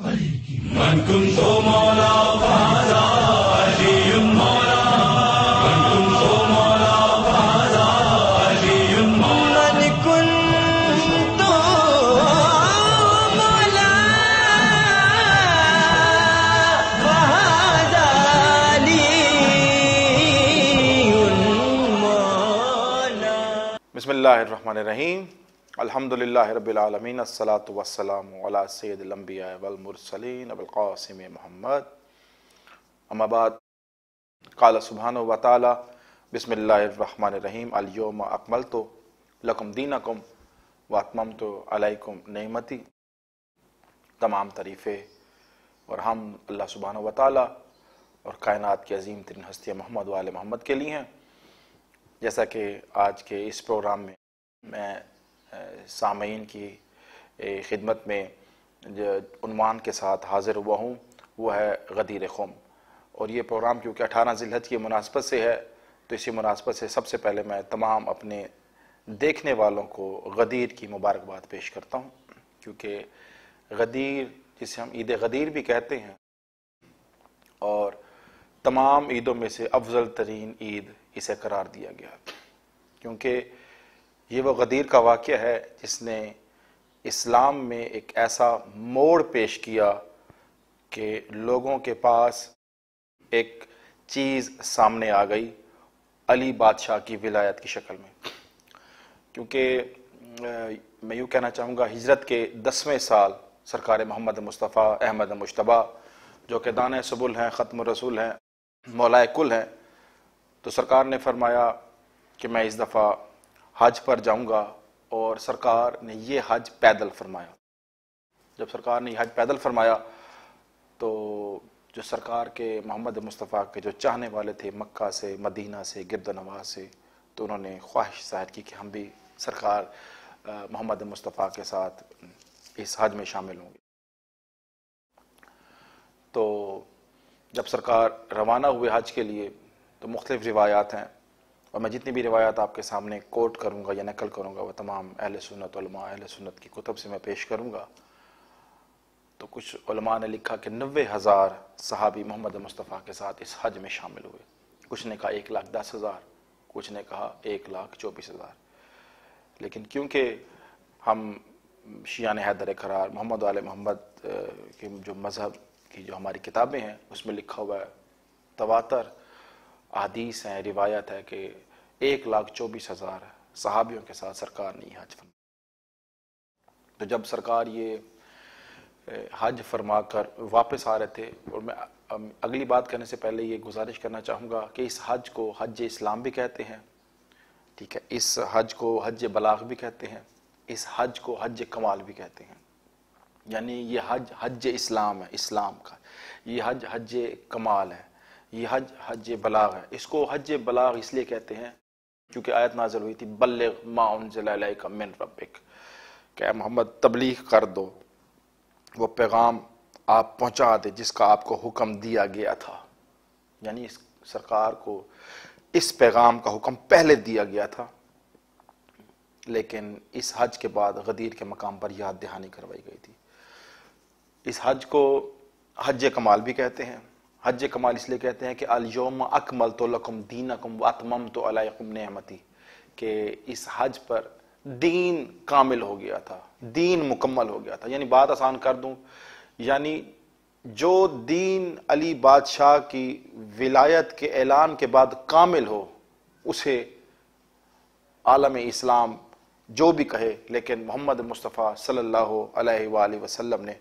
من كنت مولا فهذا علي مولا من كنت مولا فهذا علي مولا من كنت مولا فهذا علي مولا. بسم اللہ الرحمن الرحیم. الحمدللہ رب العالمین، الصلاة والسلام علی سید الانبیاء والمرسلین ابو القاسم محمد. اما بعد، قال سبحانہ وتعالی بسم اللہ الرحمن الرحیم الیوم اکملت لکم دینکم واتممت علیکم نعمتی. تمام تعریفیں اور ہم اللہ سبحانہ وتعالی اور کائنات کی عظیم ترین ہستی محمد و آل محمد کے لیے ہیں. جیسا کہ آج کے اس پروگرام میں سامعین کی خدمت میں جو عنوان کے ساتھ حاضر ہوا ہوں وہ ہے غدیر قوم. اور یہ پروگرام کیونکہ 18 ذی الحجہ کی مناسبت سے ہے تو اسی مناسبت سے سب سے پہلے میں تمام اپنے دیکھنے والوں کو غدیر کی مبارکباد پیش کرتا ہوں، کیونکہ غدیر جسے ہم عید غدیر بھی کہتے ہیں اور تمام عیدوں میں سے افضل ترین عید اسے قرار دیا گیا، کیونکہ یہ وہ غدیر کا واقعہ ہے جس نے اسلام میں ایک ایسا موڑ پیش کیا کہ لوگوں کے پاس ایک چیز سامنے آ گئی علی بادشاہ کی ولایت کی شکل میں. کیونکہ میں یوں کہنا چاہوں گا، ہجرت کے 10ویں سال سرکار محمد مصطفیٰ احمد مجتبیٰ جو کہ دانِ سبل ہیں، ختم الرسول ہیں، مولائے کل ہیں، تو سرکار نے فرمایا کہ میں اس دفعہ حج پر جاؤں گا، اور سرکار نے یہ حج پیدل فرمایا. جب سرکار نے یہ حج پیدل فرمایا تو جو سرکار کے محمد مصطفیٰ کے جو چاہنے والے تھے مکہ سے، مدینہ سے، گرد و نواح سے، تو انہوں نے خواہش ظاہر کی کہ ہم بھی سرکار محمد مصطفیٰ کے ساتھ اس حج میں شامل ہوں گے. تو جب سرکار روانہ ہوئے حج کے لیے تو مختلف روایات ہیں، اور میں جتنی بھی روایات آپ کے سامنے کوٹ کروں گا یا نقل کروں گا وہ تمام اہل سنت علماء اہل سنت کی کتب سے میں پیش کروں گا. تو کچھ علماء نے لکھا کہ 90,000 صحابی محمد مصطفیٰ کے ساتھ اس حج میں شامل ہوئے. کچھ نے کہا 1,10,000، کچھ نے کہا 1,24,000. لیکن کیونکہ ہم شیعان حیدر قرار محمد و آل محمد کے جو مذہب کی جو ہماری کتابیں ہیں اس میں لکھا ہوا ہے، تواتر احادیث ہیں، روایت ہے کہ 1,24,000 صحابیوں کے ساتھ سرکار نے یہ حج فرمایا. تو جب سرکار یہ حج فرما کر واپس آ رہے تھے، اور میں اگلی بات کرنے سے پہلے یہ گزارش کرنا چاہوں گا کہ اس حج کو حج اسلام بھی کہتے ہیں، ٹھیک ہے، اس حج کو حج بلاغ بھی کہتے ہیں، اس حج کو حج کمال بھی کہتے ہیں. یعنی یہ حج حج اسلام ہے، اسلام کا، یہ حج حج کمال ہے، یہ حج حج بلاغ ہے. اس کو حج بلاغ اس لیے کہتے ہیں کیونکہ آیت نازل ہوئی تھی بلغ ما انزل الیک من ربک، کہ اے محمد تبلیغ کر دو، وہ پیغام آپ پہنچا دے جس کا آپ کو حکم دیا گیا تھا. یعنی اس سرکار کو اس پیغام کا حکم پہلے دیا گیا تھا، لیکن اس حج کے بعد غدیر کے مقام پر یاد دہانی کروائی گئی تھی. اس حج کو حج کمال بھی کہتے ہیں. حج کمال اس لیے کہتے ہیں کہ الیوم اکملت لکم دینکم واتممت علیکم نعمتی، کہ اس حج پر دین کامل ہو گیا تھا، دین مکمل ہو گیا تھا. یعنی بات آسان کر دوں، یعنی جو دین علی بادشاہ کی ولایت کے اعلان کے بعد کامل ہو اسے عالم اسلام جو بھی کہے، لیکن محمد مصطفیٰ صلی اللہ علیہ وآلہ وسلم نے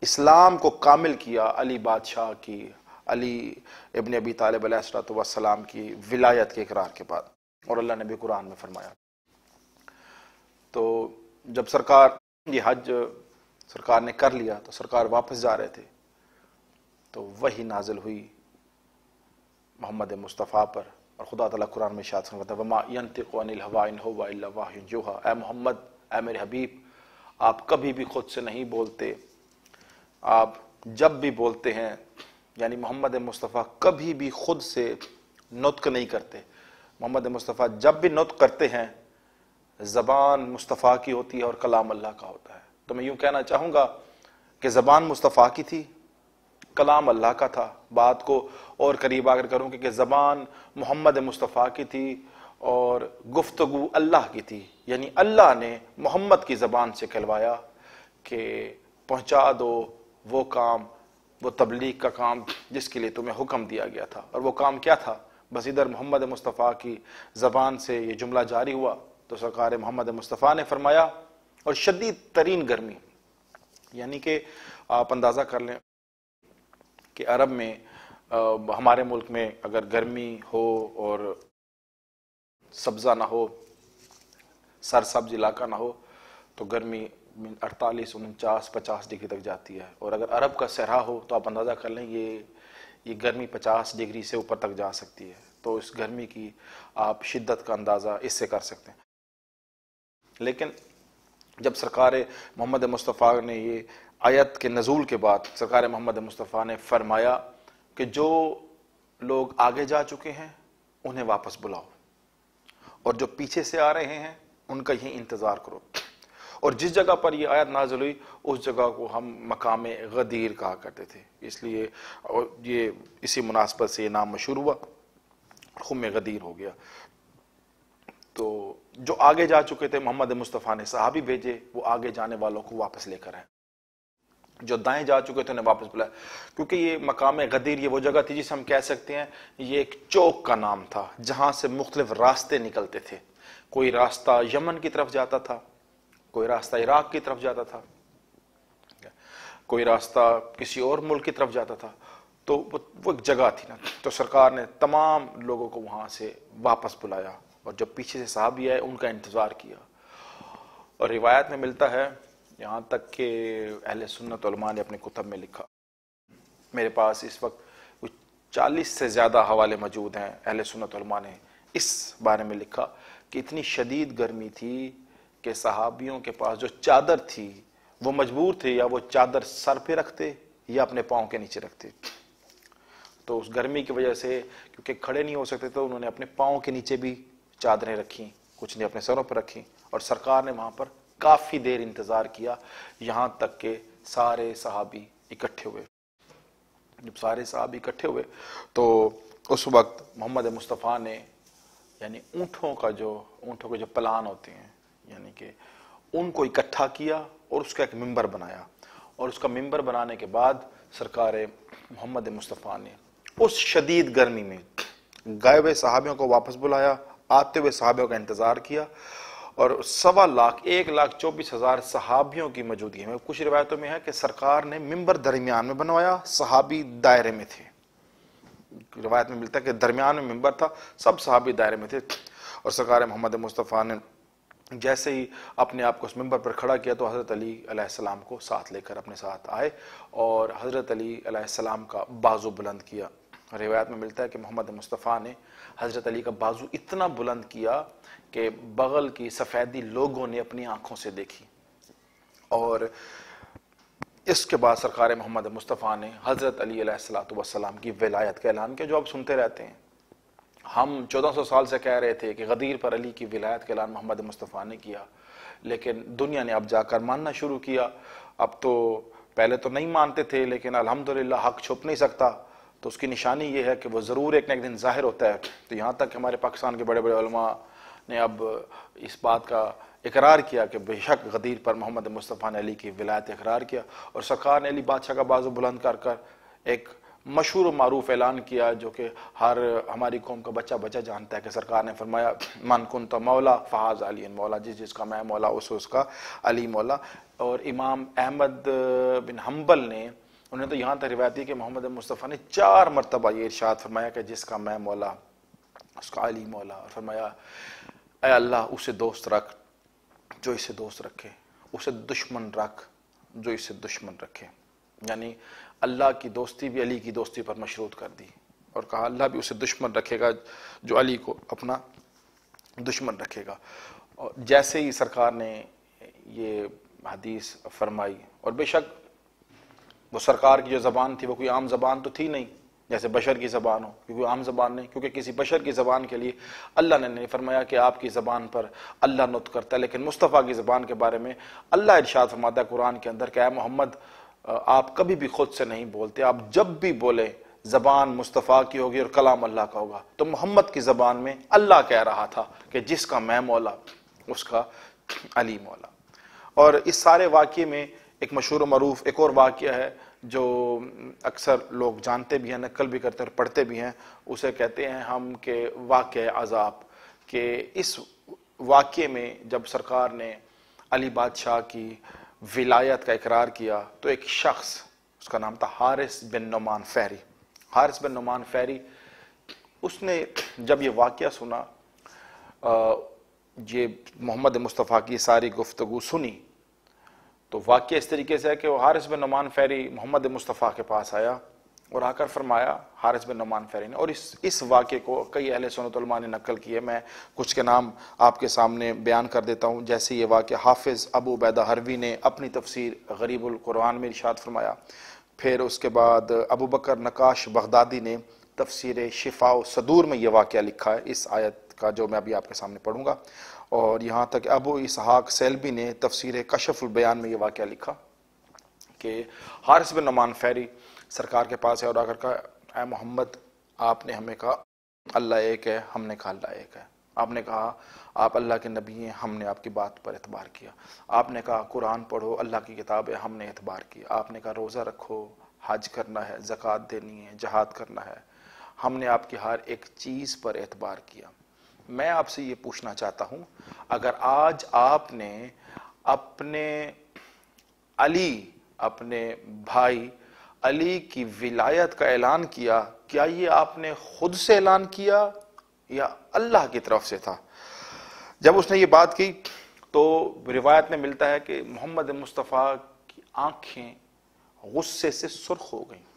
اسلام کو کامل کیا علی بادشاہ کی، علی ابن ابی طالب علیہ السلام کی ولایت کے اقرار کے بعد. اور اللہ نے بھی قرآن میں فرمایا. تو جب سرکار یہ حج سرکار نے کر لیا تو سرکار واپس جا رہے تھے تو وحی نازل ہوئی محمد مصطفیٰ پر، اور خدا تعالیٰ قرآن میں ارشاد فرماتا ہے وما ینطق عن الہویٰ ان ہوا الا وحی یوحیٰ. اے محمد، اے میرے حبیب، آپ کبھی بھی خود سے نہیں بولتے، آپ جب بھی بولتے ہیں، یعنی محمد مصطفیٰ کبھی بھی خود سے نطق نہیں کرتے. محمد مصطفیٰ جب بھی نطق کرتے ہیں زبان مصطفیٰ کی ہوتی ہے اور کلام اللہ کا ہوتا ہے. تو میں یوں کہنا چاہوں گا کہ زبان مصطفیٰ کی تھی، کلام اللہ کا تھا. بات کو اور قریب آ کر کروں کہ زبان محمد مصطفیٰ کی تھی اور گفتگو اللہ کی تھی. یعنی اللہ نے محمد کی زبان سے کہلوایا کہ پہنچا دو وہ کام، وہ تبلیغ کا کام جس کے لیے تمہیں حکم دیا گیا تھا. اور وہ کام کیا تھا؟ بس ادھر محمد مصطفیٰ کی زبان سے یہ جملہ جاری ہوا تو سرکار محمد مصطفیٰ نے فرمایا. اور شدید ترین گرمی، یعنی کہ آپ اندازہ کر لیں کہ عرب میں ہمارے ملک میں اگر گرمی ہو اور سبزہ نہ ہو، سرسبز علاقہ نہ ہو تو گرمی 48 49 50 ڈگری تک جاتی ہے. اور اگر عرب کا صحرا ہو تو آپ اندازہ کر لیں یہ گرمی 50 ڈگری سے اوپر تک جا سکتی ہے. تو اس گرمی کی آپ شدت کا اندازہ اس سے کر سکتے ہیں. لیکن جب سرکار محمد مصطفیٰ نے یہ آیت کے نزول کے بعد سرکار محمد مصطفیٰ نے فرمایا کہ جو لوگ آگے جا چکے ہیں انہیں واپس بلاؤ، اور جو پیچھے سے آ رہے ہیں ان کا یہی انتظار کرو. اور جس جگہ پر یہ آیت نازل ہوئی اس جگہ کو ہم مقام غدیر کہا کرتے تھے، اس لیے یہ اسی مناسبت سے یہ نام مشہور ہوا، خم غدیر ہو گیا. تو جو آگے جا چکے تھے محمد مصطفیٰ نے صحابی بھیجے، وہ آگے جانے والوں کو واپس لے کر آئے. جو دائیں جا چکے تھے انہیں واپس بلایا، کیونکہ یہ مقام غدیر یہ وہ جگہ تھی جسے ہم کہہ سکتے ہیں یہ ایک چوک کا نام تھا جہاں سے مختلف راستے نکلتے تھے. کوئی راستہ یمن کی طرف جاتا تھا، کوئی راستہ عراق کی طرف جاتا تھا، کوئی راستہ کسی اور ملک کی طرف جاتا تھا. تو وہ ایک جگہ تھی نا. تو سرکار نے تمام لوگوں کو وہاں سے واپس بلایا اور جب پیچھے سے صحابی آئے ان کا انتظار کیا. اور روایت میں ملتا ہے، یہاں تک کہ اہل سنت علماء نے اپنے کتب میں لکھا، میرے پاس اس وقت کچھ 40 سے زیادہ حوالے موجود ہیں، اہل سنت علماء نے اس بارے میں لکھا کہ اتنی شدید گرمی تھی کہ صحابیوں کے پاس جو چادر تھی وہ مجبور تھے یا وہ چادر سر پہ رکھتے یا اپنے پاؤں کے نیچے رکھتے. تو اس گرمی کی وجہ سے کیونکہ کھڑے نہیں ہو سکتے تو انہوں نے اپنے پاؤں کے نیچے بھی چادریں رکھیں، کچھ نے اپنے سروں پر رکھیں. اور سرکار نے وہاں پر کافی دیر انتظار کیا یہاں تک کہ سارے صحابی اکٹھے ہوئے. جب سارے صحابی اکٹھے ہوئے تو اس وقت محمد مصطفیٰ نے یعنی اونٹوں کے جو پلان ہوتے ہیں یعنی کہ ان کو اکٹھا کیا اور اس کا ایک ممبر بنایا. اور اس کا ممبر بنانے کے بعد سرکار محمد مصطفیٰ نے اس شدید گرمی میں گئے ہوئے صحابیوں کو واپس بلایا، آتے ہوئے صحابیوں کا انتظار کیا. اور 1,24,000 صحابیوں کی موجودگی میں کچھ روایتوں میں ہے کہ سرکار نے ممبر درمیان میں بنوایا، صحابی دائرے میں تھے. روایت میں ملتا ہے کہ درمیان میں ممبر تھا، سب صحابی دائرے میں تھے. اور سرکار محمد مصطفیٰ نے جیسے ہی اپنے آپ کو اس ممبر پر کھڑا کیا تو حضرت علی علیہ السلام کو ساتھ لے کر اپنے ساتھ آئے اور حضرت علی علیہ السلام کا بازو بلند کیا. روایت میں ملتا ہے کہ محمد مصطفیٰ نے حضرت علی کا بازو اتنا بلند کیا کہ بغل کی سفیدی لوگوں نے اپنی آنکھوں سے دیکھی. اور اس کے بعد سرکار محمد مصطفیٰ نے حضرت علی علیہ السلام کی ولایت کا اعلان کیا، جو آپ سنتے رہتے ہیں. ہم 1400 سال سے کہہ رہے تھے کہ غدیر پر علی کی ولایت کا اعلان محمد مصطفیٰ نے کیا، لیکن دنیا نے اب جا کر ماننا شروع کیا. اب تو پہلے تو نہیں مانتے تھے لیکن الحمدللہ حق چھپ نہیں سکتا، تو اس کی نشانی یہ ہے کہ وہ ضرور ایک نہ ایک دن ظاہر ہوتا ہے. تو یہاں تک کہ ہمارے پاکستان کے بڑے بڑے علماء نے اب اس بات کا اقرار کیا کہ بے شک غدیر پر محمد مصطفیٰ نے علی کی ولایت اقرار کیا. اور سرکار نے علی بادشاہ کا بازو بلند کر کر ایک مشہور و معروف اعلان کیا جو کہ ہر ہماری قوم کا بچہ بچہ جانتا ہے کہ سرکار نے فرمایا من کنت مولا فہذا علی مولا، جس کا میں مولا اس کا علی مولا. اور امام احمد بن حنبل نے انہوں نے تو یہاں تک روایت دی کہ محمد مصطفیٰ نے 4 مرتبہ یہ ارشاد فرمایا کہ جس کا میں مولا اس کا علی مولا. اور فرمایا اے اللہ اسے دوست رکھ جو اسے دوست رکھے، اسے دشمن رکھ جو اسے دشمن رکھے. یعنی اللہ کی دوستی بھی علی کی دوستی پر مشروط کر دی اور کہا اللہ بھی اسے دشمن رکھے گا جو علی کو اپنا دشمن رکھے گا. اور جیسے ہی سرکار نے یہ حدیث فرمائی، اور بے شک وہ سرکار کی جو زبان تھی وہ کوئی عام زبان تو تھی نہیں جیسے بشر کی زبان ہو، کیونکہ عام زبان نہیں، کیونکہ کسی بشر کی زبان کے لیے اللہ نے نہیں فرمایا کہ آپ کی زبان پر اللہ نطق کرتا ہے. لیکن مصطفیٰ کی زبان کے بارے میں اللہ ارشاد فرماتا ہے قرآن کے اندر کہ اے محمد آپ کبھی بھی خود سے نہیں بولتے، آپ جب بھی بولے زبان مصطفیٰ کی ہوگی اور کلام اللہ کا ہوگا۔ تو محمد کی زبان میں اللہ کہہ رہا تھا کہ جس کا میں مولا اس کا علی مولا۔ اور اس سارے واقعے میں ایک مشہور و معروف ایک اور واقعہ ہے جو اکثر لوگ جانتے بھی ہیں، نقل بھی کرتے ہیں اور پڑھتے بھی ہیں، اسے کہتے ہیں ہم کہ واقعہ عذاب، کہ اس واقعے میں جب سرکار نے علی بادشاہ کی ولایت کا اقرار کیا تو ایک شخص، اس کا نام تھا حارث بن نعمان فہری۔ حارث بن نعمان فہری، اس نے جب یہ واقعہ سنا، یہ محمد مصطفیٰ کی ساری گفتگو سنی، تو واقعہ اس طریقے سے ہے کہ وہ حارث بن نعمان فہری محمد مصطفیٰ کے پاس آیا اور آ کر فرمایا حارث بن نعمان فہری نے، اور اس واقعے کو کئی اہل سنت علماء نے نقل کیے، میں کچھ کے نام آپ کے سامنے بیان کر دیتا ہوں۔ جیسے یہ واقعہ حافظ ابو عبیدہ حروی نے اپنی تفسیر غریب القرآن میں ارشاد فرمایا، پھر اس کے بعد ابو بکر نقاش بغدادی نے تفسیر شفاء صدور میں یہ واقعہ لکھا ہے، اس آیت کا جو میں ابھی آپ کے سامنے پڑھوں گا، اور یہاں تک ابو اسحاق سیلبی نے تفسیر کشف البیان میں یہ واقعہ لکھا کہ حارث بن نعمان فہری سرکار کے پاس ہے اور آ کر کہا اے محمد، آپ نے ہمیں کہا اللہ ایک ہے، ہم نے کہا اللہ ایک ہے، آپ نے کہا آپ اللہ کے نبی ہیں، ہم نے آپ کی بات پر اعتبار کیا، آپ نے کہا قرآن پڑھو، اللہ کی کتاب ہے، ہم نے اعتبار کیا، آپ نے کہا روزہ رکھو، حج کرنا ہے، زکوٰۃ دینی ہے، جہاد کرنا ہے، ہم نے آپ کی ہر ایک چیز پر اعتبار کیا۔ میں آپ سے یہ پوچھنا چاہتا ہوں، اگر آج آپ نے اپنے علی، اپنے بھائی علی کی ولایت کا اعلان کیا، کیا یہ آپ نے خود سے اعلان کیا یا اللہ کی طرف سے تھا؟ جب اس نے یہ بات کی تو روایت میں ملتا ہے کہ محمد مصطفیٰ کی آنکھیں غصے سے سرخ ہو گئیں۔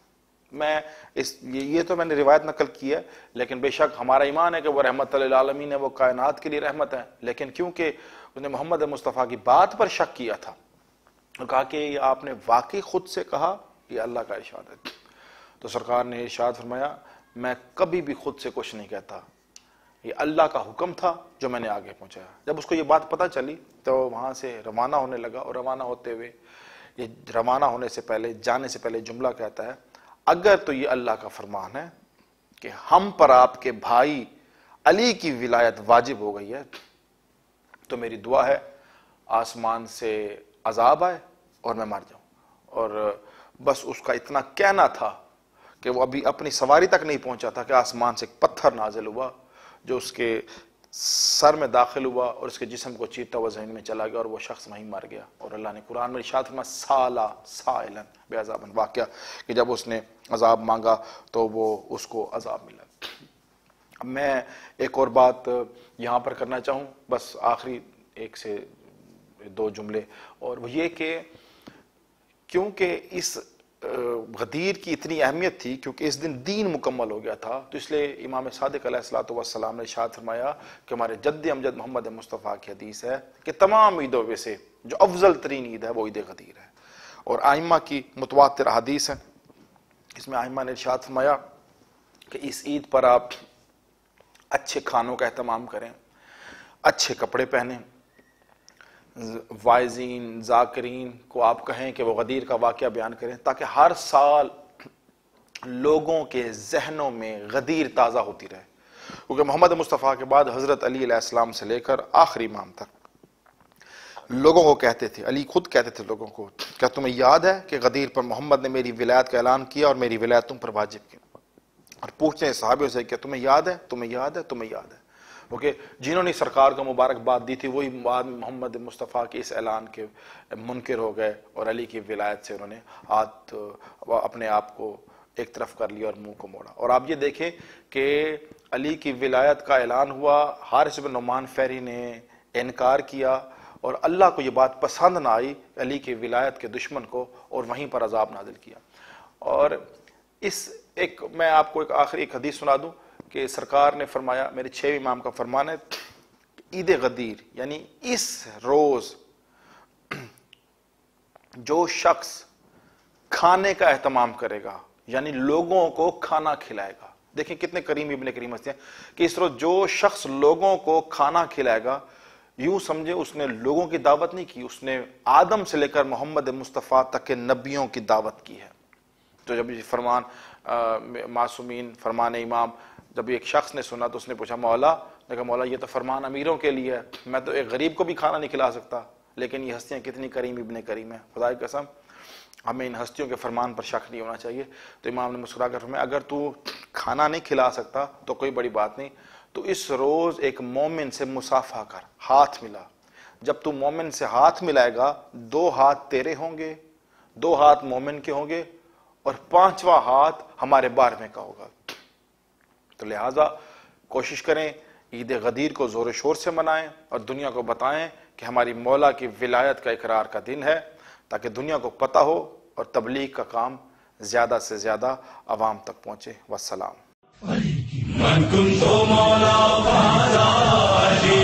یہ تو میں نے روایت نقل کی ہے، لیکن بے شک ہمارا ایمان ہے کہ وہ رحمت للعالمین ہے، وہ کائنات کے لیے رحمت ہے، لیکن کیونکہ اس نے محمد مصطفیٰ کی بات پر شک کیا تھا اور کہا کہ یہ آپ نے واقعی خود سے کہا، یہ اللہ کا ارشاد ہے، تو سرکار نے ارشاد فرمایا میں کبھی بھی خود سے کچھ نہیں کہتا، یہ اللہ کا حکم تھا جو میں نے آگے پہنچایا۔ جب اس کو یہ بات پتہ چلی تو وہاں سے روانہ ہونے لگا، اور روانہ ہوتے ہوئے یہ روانہ ہونے سے پہلے، جانے سے پہلے جملہ کہتا ہے اگر تو یہ اللہ کا فرمان ہے کہ ہم پر آپ کے بھائی علی کی ولایت واجب ہو گئی ہے تو میری دعا ہے آسمان سے عذاب آئے اور میں مر جاؤں۔ اور بس اس کا اتنا کہنا تھا کہ وہ ابھی اپنی سواری تک نہیں پہنچا تھا کہ آسمان سے ایک پتھر نازل ہوا جو اس کے سر میں داخل ہوا اور اس کے جسم کو چیرتا ہوا زمین میں چلا گیا اور وہ شخص وہیں مر گیا۔ اور اللہ نے قرآن میں ارشاد فرمایا سالا سائلن بے عذابن، واقعہ کہ جب اس نے عذاب مانگا تو وہ اس کو عذاب ملا۔ اب میں ایک اور بات یہاں پر کرنا چاہوں، بس آخری ایک سے دو جملے، اور وہ یہ کہ کیونکہ اس غدیر کی اتنی اہمیت تھی، کیونکہ اس دن دین مکمل ہو گیا تھا، تو اس لیے امام صادق علیہ السلام نے ارشاد فرمایا کہ ہمارے جد امجد محمد مصطفیٰ کی حدیث ہے کہ تمام عیدوں میں سے جو افضل ترین عید ہے وہ عید غدیر ہے، اور ائمہ کی متواتر حدیث ہے، اس میں ائمہ نے ارشاد فرمایا کہ اس عید پر آپ اچھے کھانوں کا اہتمام کریں، اچھے کپڑے پہنیں، وائزین ذاکرین کو آپ کہیں کہ وہ غدیر کا واقعہ بیان کریں تاکہ ہر سال لوگوں کے ذہنوں میں غدیر تازہ ہوتی رہے، کیونکہ محمد مصطفیٰ کے بعد حضرت علی علیہ السلام سے لے کر آخری امام تک لوگوں کو کہتے تھے، علی خود کہتے تھے لوگوں کو، کیا تمہیں یاد ہے کہ غدیر پر محمد نے میری ولایت کا اعلان کیا اور میری ولایت تم پر واجب کی؟ اور پوچھتے ہیں صحابیوں سے کہ تمہیں یاد ہے، تمہیں یاد ہے، تمہیں یاد ہے، کیونکہ جنہوں نے سرکار کو مبارکباد دی تھی وہی بعد محمد مصطفیٰ کے اس اعلان کے منکر ہو گئے اور علی کی ولایت سے انہوں نے اپنے آپ کو ایک طرف کر لیا اور منہ کو موڑا۔ اور آپ یہ دیکھیں کہ علی کی ولایت کا اعلان ہوا، حارث بن نعمان فہری نے انکار کیا اور اللہ کو یہ بات پسند نہ آئی علی کی ولایت کے دشمن کو، اور وہیں پر عذاب نازل کیا۔ اور میں آپ کو ایک آخری ایک حدیث سنا دوں کہ سرکار نے فرمایا، میرے 6ویں امام کا فرمان ہے، عید غدیر یعنی اس روز جو شخص کھانے کا اہتمام کرے گا، یعنی لوگوں کو کھانا کھلائے گا، دیکھیں کتنے کریم ابن کریم ہستے ہیں کہ اس روز جو شخص لوگوں کو کھانا کھلائے گا یوں سمجھے اس نے لوگوں کی دعوت نہیں کی، اس نے آدم سے لے کر محمد مصطفیٰ تک کے نبیوں کی دعوت کی ہے۔ تو جب یہ فرمان معصومین، فرمان امام، جب ایک شخص نے سنا تو اس نے پوچھا مولا، نے کہا مولا یہ تو فرمان امیروں کے لیے ہے، میں تو ایک غریب کو بھی کھانا نہیں کھلا سکتا، لیکن یہ ہستیاں کتنی کریم ابن کریم ہیں، خدا کی قسم ہمیں ان ہستیوں کے فرمان پر شک نہیں ہونا چاہیے۔ تو امام نے مسکرا کر فرمایا اگر تو کھانا نہیں کھلا سکتا تو کوئی بڑی بات نہیں، تو اس روز ایک مومن سے مصافحہ کر، ہاتھ ملا۔ جب تو مومن سے ہاتھ ملائے گا 2 ہاتھ تیرے ہوں گے، 2 ہاتھ مومن کے ہوں گے، اور 5واں ہاتھ ہمارے 12ویں کا ہوگا۔ تو لہٰذا کوشش کریں عید غدیر کو زور و شور سے منائیں اور دنیا کو بتائیں کہ ہماری مولا کی ولایت کا اقرار کا دن ہے، تاکہ دنیا کو پتہ ہو اور تبلیغ کا کام زیادہ سے زیادہ عوام تک پہنچے۔ والسلام۔ من كنت مولا فهذا علي